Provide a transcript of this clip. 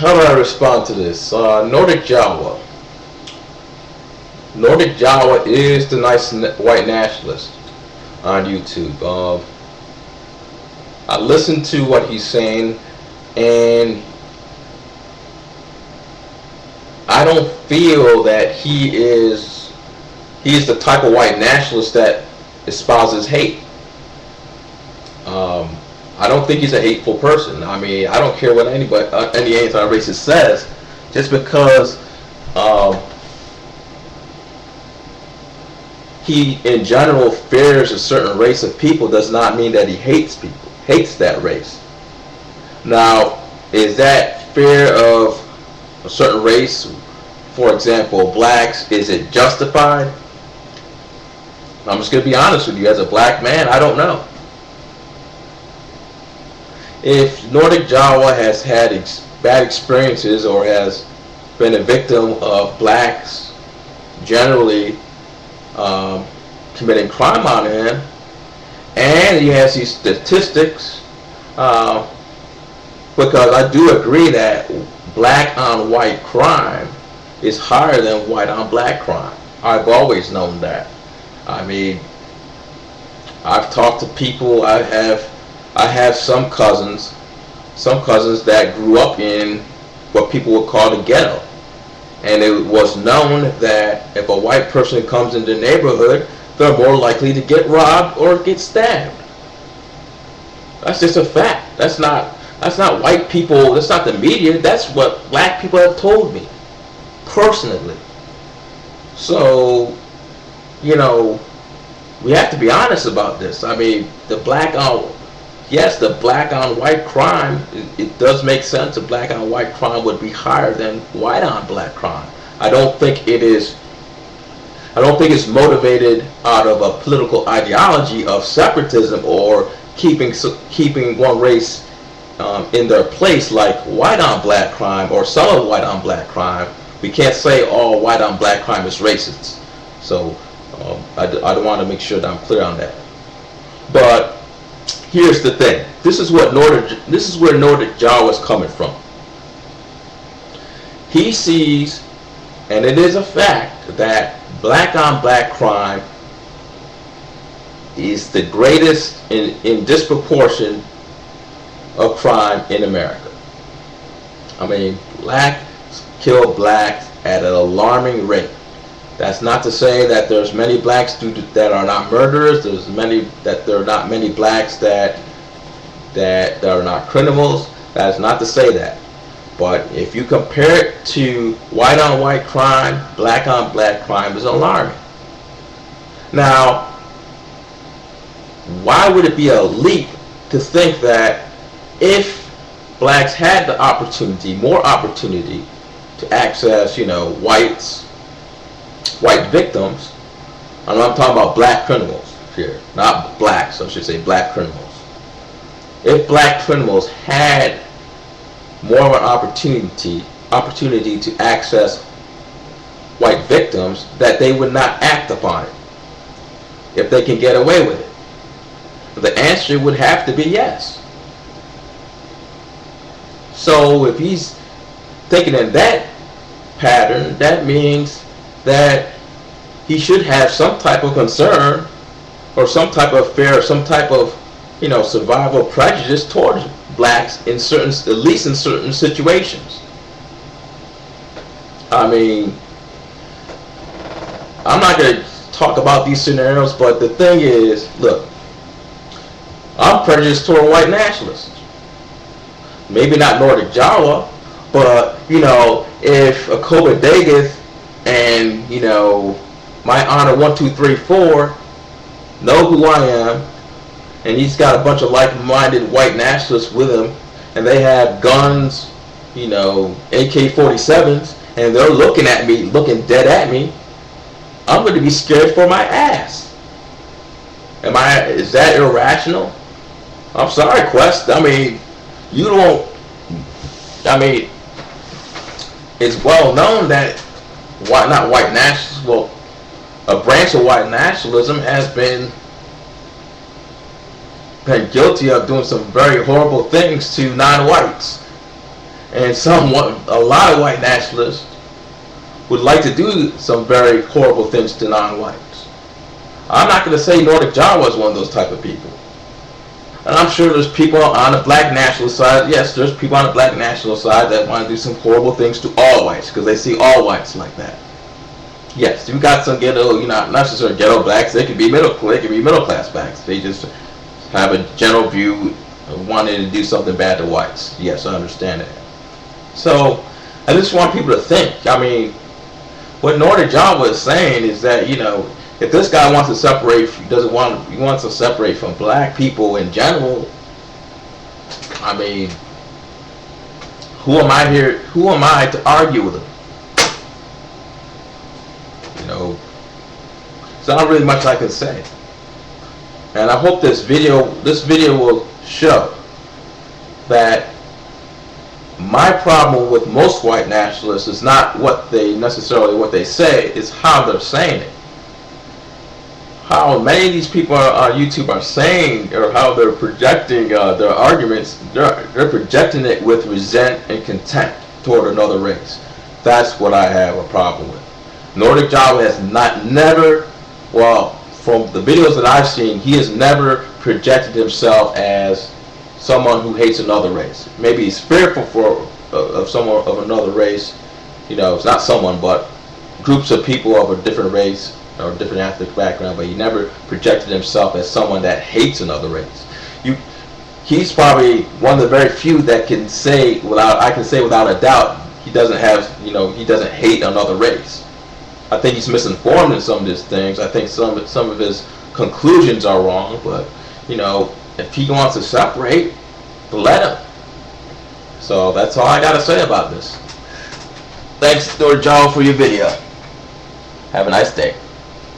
How do I respond to this? Nordic Jawa. Nordic Jawa is the nice white nationalist on YouTube. I listened to what he's saying, and I don't feel that he is the type of white nationalist that espouses hate. I don't think he's a hateful person. I mean, I don't care what anybody, any anti-racist says, just because he, in general, fears a certain race of people does not mean that he hates people, hates that race. Now, is that fear of a certain race, for example, blacks, is it justified? I'm just going to be honest with you. As a black man, I don't know. If Nordic Jawa has had bad experiences or has been a victim of blacks generally committing crime on him, and he has these statistics, because I do agree that black on white crime is higher than white on black crime. I've always known that. I mean, I've talked to people. I have some cousins that grew up in what people would call the ghetto, and it was known that if a white person comes into the neighborhood, they're more likely to get robbed or get stabbed. That's just a fact. That's not white people. That's not the media. That's what black people have told me personally. So, you know, we have to be honest about this. I mean, the black on white crime, it does make sense. The black on white crime would be higher than white on black crime. I don't think it's motivated out of a political ideology of separatism or keeping one race in their place, like white on black crime or some of white on black crime. We can't say all white on black crime is racist. So I want to make sure that I'm clear on that. But here's the thing. This is where Nordic Jawa is coming from. He sees, and it is a fact, that black on black crime is the greatest in disproportion of crime in America. I mean, blacks kill blacks at an alarming rate. That's not to say that there's many blacks that are not murderers. There are not many blacks that are not criminals. That is not to say that. But if you compare it to white on white crime, black on black crime is alarming. Now, why would it be a leap to think that if blacks had the opportunity, more opportunity, to access, white victims, and I'm talking about black criminals here, not blacks, I should say black criminals. If black criminals had more of an opportunity to access white victims, that they would not act upon it if they can get away with it. The answer would have to be yes. So if he's thinking in that pattern, that means that he should have some type of concern or some type of fear or some type of survival prejudice towards blacks at least in certain situations. I mean, I'm not going to talk about these scenarios, but the thing is, look, I'm prejudiced toward white nationalists. Maybe not Nordic Jawa, but if a Kobe Daggett and my honor 1234 know who I am, and he's got a bunch of like-minded white nationalists with him, and they have guns, AK-47s, and they're looking dead at me, I'm going to be scared for my ass. Is that irrational? I'm sorry, Quest. I mean, it's well known that a branch of white nationalism has been guilty of doing some very horrible things to non-whites. And a lot of white nationalists would like to do some very horrible things to non-whites. I'm not going to say Nordic John was one of those type of people. And I'm sure there's people on the black national side, yes, there's people on the black national side that want to do some horrible things to all whites because they see all whites like that. Yes, you got some ghetto, not necessarily ghetto blacks, they can be middle class blacks. They just have a general view of wanting to do something bad to whites. Yes, I understand that. So, I just want people to think. I mean, what Nordic John was saying is that, if this guy wants to separate, he wants to separate from black people in general, I mean, who am I to argue with him? There's not really much I can say. And I hope this video will show that my problem with most white nationalists is not what they say, it's how they're saying it. How many of these people on YouTube are saying, or how they're projecting their arguments, they're projecting it with resent and contempt toward another race. That's what I have a problem with. Nordic John has from the videos that I've seen, he has never projected himself as someone who hates another race. Maybe he's fearful of someone of another race. It's not someone, but groups of people of a different race or different ethnic background. But he never projected himself as someone that hates another race. He's probably one of the very few that can say without a doubt he doesn't hate another race. I think he's misinformed in some of these things. I think some of his conclusions are wrong, but if he wants to separate, let him. So that's all I gotta say about this. Thanks, Nordic John, for your video. Have a nice day.